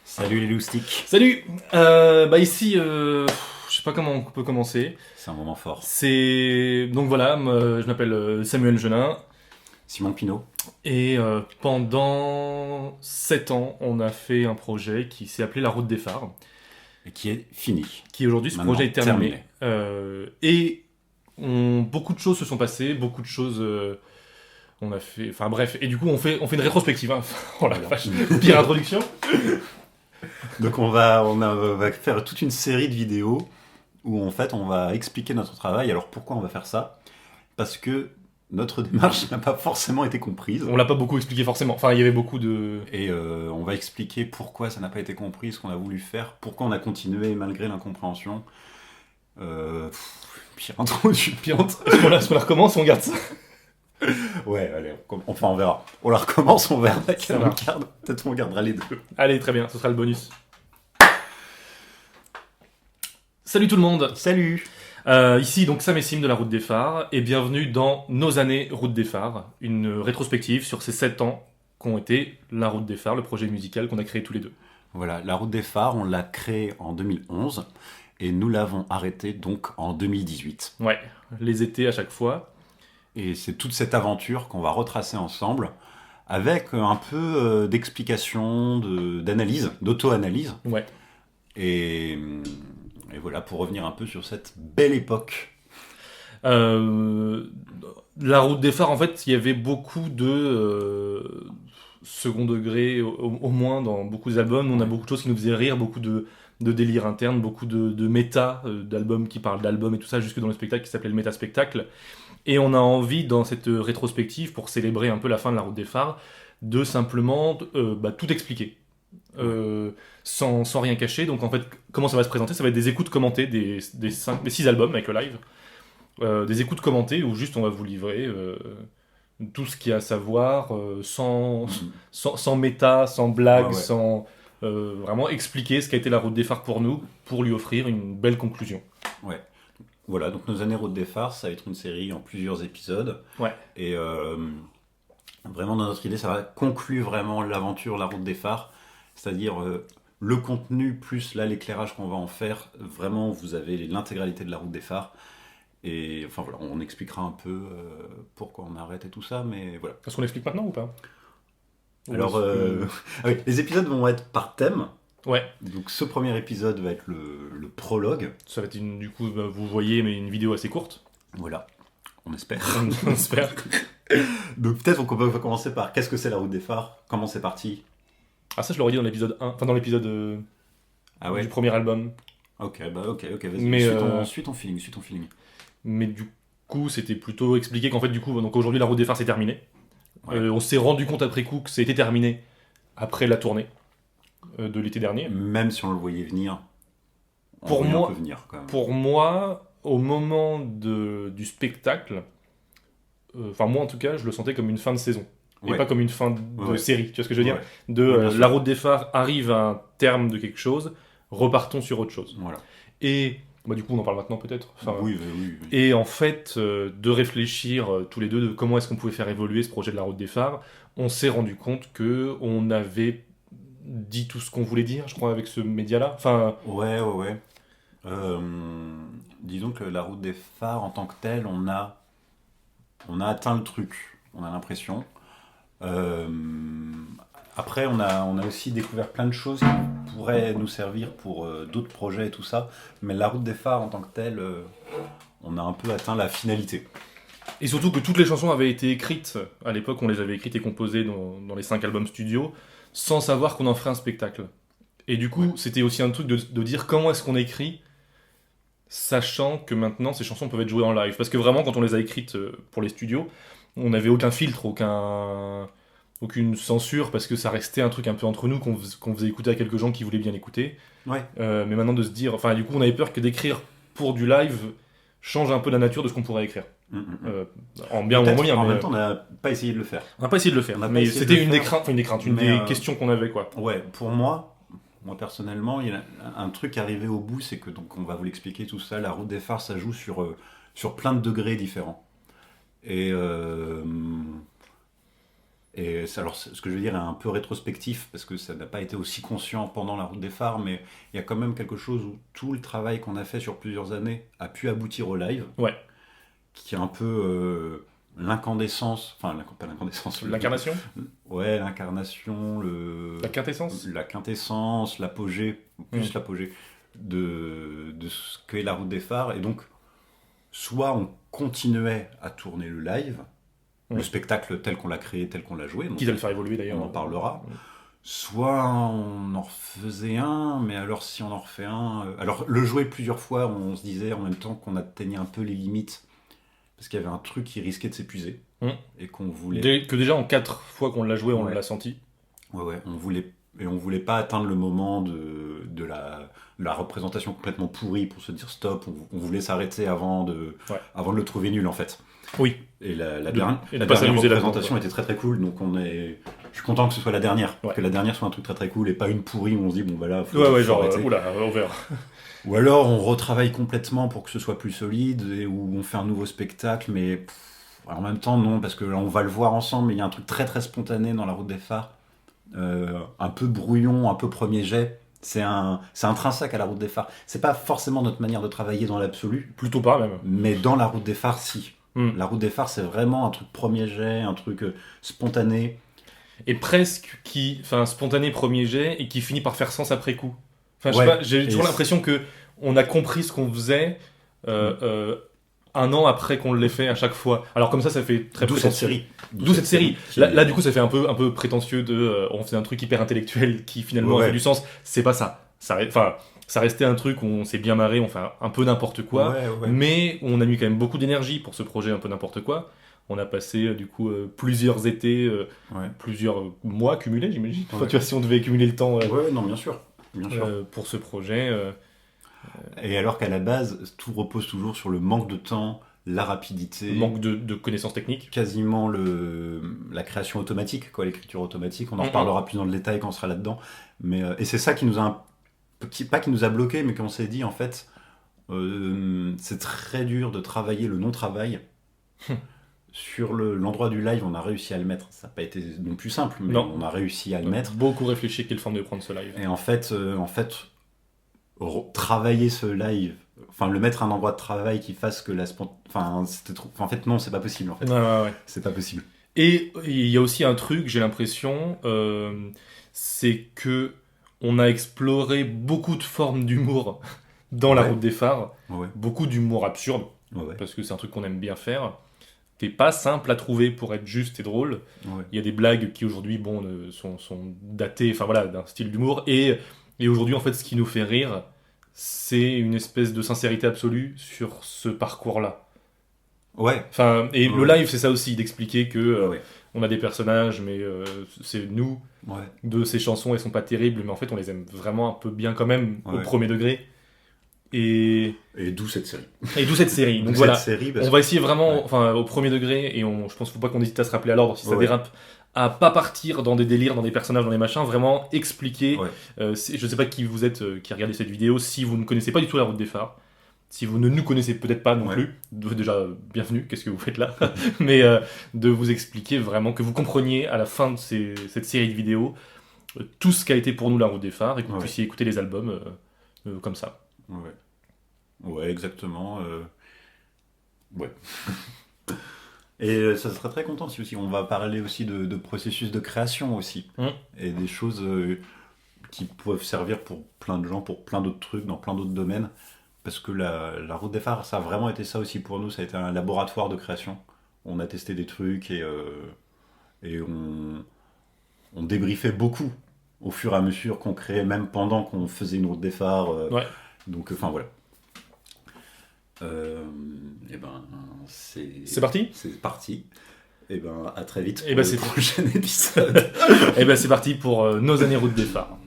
Salut les loustiques. Salut. Ici, je sais pas comment on peut commencer. C'est un moment fort. Donc voilà, je m'appelle Samuel Genin. Simon Pinault. Et pendant 7 ans, on a fait un projet qui s'est appelé La Route des Phares. Et qui est fini. Qui aujourd'hui, ce projet est terminé. Beaucoup de choses se sont passées, beaucoup de choses... on a fait... Enfin bref, et du coup, on fait une rétrospective. Hein. Oh la vache, pire introduction. Donc on va faire toute une série de vidéos où en fait on va expliquer notre travail. Alors pourquoi on va faire ça ? Parce que notre démarche n'a pas forcément été comprise. On l'a pas beaucoup expliqué forcément. Enfin, il y avait beaucoup de... Et on va expliquer pourquoi ça n'a pas été compris, ce qu'on a voulu faire, pourquoi on a continué malgré l'incompréhension. Pire intro. Est-ce qu'on la recommence ou on garde ça ? Ouais, allez, enfin on verra. On la recommence, on verra. Peut-être on gardera les deux. Allez, très bien, ce sera le bonus. Salut tout le monde. Salut. Ici donc Sam et Sim de la Route des Phares, et bienvenue dans Nos années Route des Phares, une rétrospective sur ces 7 ans qu'ont été la Route des Phares, le projet musical qu'on a créé tous les deux. Voilà, la Route des Phares, on l'a créée en 2011, et nous l'avons arrêtée donc en 2018. Ouais, les étés à chaque fois. Et c'est toute cette aventure qu'on va retracer ensemble, avec un peu d'explication, d'analyse, d'auto-analyse. Ouais. Et voilà, pour revenir un peu sur cette belle époque. La Route des Phares, en fait, il y avait beaucoup de second degré, au moins, dans beaucoup d'albums. On a beaucoup de choses qui nous faisaient rire, beaucoup de délire interne, beaucoup de méta, d'albums qui parlent d'albums et tout ça, jusque dans le spectacle qui s'appelait le méta-spectacle. Et on a envie, dans cette rétrospective, pour célébrer un peu la fin de la Route des Phares, de simplement tout expliquer. Sans rien cacher. Donc en fait, comment ça va se présenter ? Ça va être des écoutes commentées des 6 albums avec le live. Des écoutes commentées où juste on va vous livrer tout ce qu'il y a à savoir, sans méta, sans blague, sans vraiment expliquer ce qu'a été la Route des Phares pour nous, pour lui offrir une belle conclusion. Ouais. Voilà, donc Nos années Route des Phares, ça va être une série en plusieurs épisodes. Ouais. Et vraiment, dans notre idée, ça va conclure vraiment l'aventure La Route des Phares. C'est-à-dire le contenu plus là l'éclairage qu'on va en faire. Vraiment, vous avez l'intégralité de La Route des Phares. Et enfin voilà, on expliquera un peu pourquoi on arrête et tout ça, mais voilà. Est-ce qu'on explique maintenant ou pas ? Alors, les épisodes vont être par thème. Ouais. Donc ce premier épisode va être le prologue. Ça va être du coup, vous voyez, mais une vidéo assez courte. Voilà, on espère. On espère. Donc peut-être qu'on peut commencer par qu'est-ce que c'est la Route des Phares ? Comment c'est parti ? Ah ça je l'aurais dit dans l'épisode 1, enfin dans l'épisode du premier album. Ok, vas-y, mais suis ton feeling. Mais du coup c'était plutôt expliqué qu'en fait du coup, donc aujourd'hui la Route des Phares c'est terminé. Ouais. On s'est rendu compte après coup que c'était terminé après la tournée de l'été dernier. Même si on le voyait venir, pour moi, un peu venir quand même. Pour moi, au moment du spectacle, enfin moi en tout cas, je le sentais comme une fin de saison. Et pas comme une fin de série, tu vois ce que je veux dire ? La Route des Phares arrive à un terme de quelque chose, repartons sur autre chose. Voilà. Et du coup on en parle maintenant peut-être. Enfin, oui. Et en fait, de réfléchir tous les deux de comment est-ce qu'on pouvait faire évoluer ce projet de la Route des Phares, on s'est rendu compte qu'on avait dit tout ce qu'on voulait dire, je crois, avec ce média-là. Enfin... Ouais. Disons que la Route des Phares en tant que telle, on a atteint le truc, on a l'impression. Après, on a aussi découvert plein de choses qui pourraient nous servir pour d'autres projets et tout ça. Mais la Route des Phares en tant que telle, on a un peu atteint la finalité. Et surtout que toutes les chansons avaient été écrites, à l'époque on les avait écrites et composées dans les 5 albums studio, sans savoir qu'on en ferait un spectacle. Et du coup, c'était aussi un truc de dire comment est-ce qu'on écrit, sachant que maintenant ces chansons peuvent être jouées en live. Parce que vraiment, quand on les a écrites pour les studios, on n'avait aucun filtre, aucune censure, parce que ça restait un truc un peu entre nous qu'on faisait écouter à quelques gens qui voulaient bien l'écouter. Ouais. Mais maintenant de se dire... Enfin, du coup, on avait peur que d'écrire pour du live change un peu la nature de ce qu'on pourrait écrire. En bien ou en moins bien. En même temps, on n'a pas essayé de le faire. On n'a pas essayé de le faire, mais c'était une des questions qu'on avait, quoi. Ouais, pour moi personnellement, il y a un truc arrivé au bout, c'est que, donc on va vous l'expliquer tout ça, la Route des Phares, ça joue sur sur plein de degrés différents. Et alors, ce que je veux dire est un peu rétrospectif, parce que ça n'a pas été aussi conscient pendant la route des phares, mais il y a quand même quelque chose où tout le travail qu'on a fait sur plusieurs années a pu aboutir au live, Ouais. qui est un peu l'incandescence, enfin, pas l'incandescence. L'incarnation ? Ouais, l'incarnation, La quintessence ? la quintessence, l'apogée, plus l'apogée de ce qu'est la route des phares. Et donc, soit on continuait à tourner le live, le spectacle tel qu'on l'a créé, tel qu'on l'a joué. Qui doit le faire évoluer d'ailleurs. On en parlera. Soit on en refaisait un, mais alors si on en refait un... alors le jouer plusieurs fois, on se disait en même temps qu'on atteignait un peu les limites, parce qu'il y avait un truc qui risquait de s'épuiser, et qu'on voulait... Que déjà en 4 fois qu'on l'a joué, on l'a senti. Ouais, on voulait pas atteindre le moment de la représentation complètement pourrie pour se dire stop, on voulait s'arrêter avant de le trouver nul en fait. Oui. Et la dernière s'amuser représentation était très très cool, donc je suis content que ce soit la dernière, que la dernière soit un truc très très cool et pas une pourrie où on se dit bon bah là faut arrêter. Oula, on verra. Ou alors on retravaille complètement pour que ce soit plus solide et où on fait un nouveau spectacle, mais en même temps non, parce que là, on va le voir ensemble, mais il y a un truc très très spontané dans la route des phares, un peu brouillon, un peu premier jet. C'est intrinsèque à la route des phares. C'est pas forcément notre manière de travailler dans l'absolu. Plutôt pas même. Mais dans la route des phares, si. La route des phares, c'est vraiment un truc premier jet, un truc spontané. Et presque spontané premier jet et qui finit par faire sens après coup. Enfin, je sais pas, j'ai toujours l'impression que on a compris ce qu'on faisait un an après qu'on l'ait fait à chaque fois. Alors comme ça fait très D'où prétentieux. D'où cette série. Là, du coup, ça fait un peu prétentieux on faisait un truc hyper intellectuel qui finalement a fait du sens. C'est pas ça. Ça restait un truc où on s'est bien marré, on fait un peu n'importe quoi, mais on a mis quand même beaucoup d'énergie pour ce projet un peu n'importe quoi. On a passé du coup plusieurs étés, plusieurs mois cumulés, j'imagine. Enfin, tu vois, si on devait cumuler le temps non, bien sûr. pour ce projet. Et alors qu'à la base, tout repose toujours sur le manque de temps, la rapidité, le manque de connaissances techniques. Quasiment la création automatique, l'écriture automatique. On en reparlera plus dans le détail quand on sera là-dedans. Mais, et c'est ça qui nous a pas qui nous a bloqué, mais qu'on s'est dit en fait, c'est très dur de travailler le non-travail. Sur l'endroit du live, on a réussi à le mettre. Ça n'a pas été non plus simple, mais on a réussi à le mettre. Beaucoup réfléchi quelle forme de prendre ce live. Et en fait, travailler ce live, le mettre à un endroit de travail qui fasse que c'était trop. En fait, non, c'est pas possible. En fait, c'est pas possible. Et il y a aussi un truc, j'ai l'impression, c'est que on a exploré beaucoup de formes d'humour dans la route des phares, beaucoup d'humour absurde, parce que c'est un truc qu'on aime bien faire, qui n'est pas simple à trouver pour être juste et drôle. Il y a des blagues qui aujourd'hui sont datées, d'un style d'humour, et aujourd'hui en fait ce qui nous fait rire, c'est une espèce de sincérité absolue sur ce parcours-là. Le live c'est ça aussi, d'expliquer que on a des personnages, mais c'est nous. De ces chansons, elles sont pas terribles, mais en fait on les aime vraiment un peu bien quand même au premier degré. Et d'où cette série. Donc voilà, on va essayer vraiment, au premier degré, et je pense qu'il faut pas qu'on hésite à se rappeler à l'ordre si ça dérape, à pas partir dans des délires, dans des personnages, dans des machins, vraiment expliquer. Je sais pas qui vous êtes qui regardez cette vidéo, si vous ne connaissez pas du tout la route des phares, si vous ne nous connaissez peut-être pas non plus, déjà bienvenue, qu'est-ce que vous faites là mais de vous expliquer vraiment, que vous compreniez à la fin de cette série de vidéos tout ce qu'a été pour nous la route des phares, et que vous puissiez écouter les albums comme ça. Ouais, exactement. Et ça serait très content si aussi on va parler aussi de processus de création aussi, et des choses qui peuvent servir pour plein de gens, pour plein d'autres trucs, dans plein d'autres domaines. Parce que la route des phares, ça a vraiment été ça aussi pour nous. Ça a été un laboratoire de création. On a testé des trucs et on débriefait beaucoup au fur et à mesure qu'on créait, même pendant qu'on faisait une route des phares. Donc, voilà. C'est parti ? C'est parti. Et à très vite pour le prochain épisode. C'est parti pour nos années route des phares.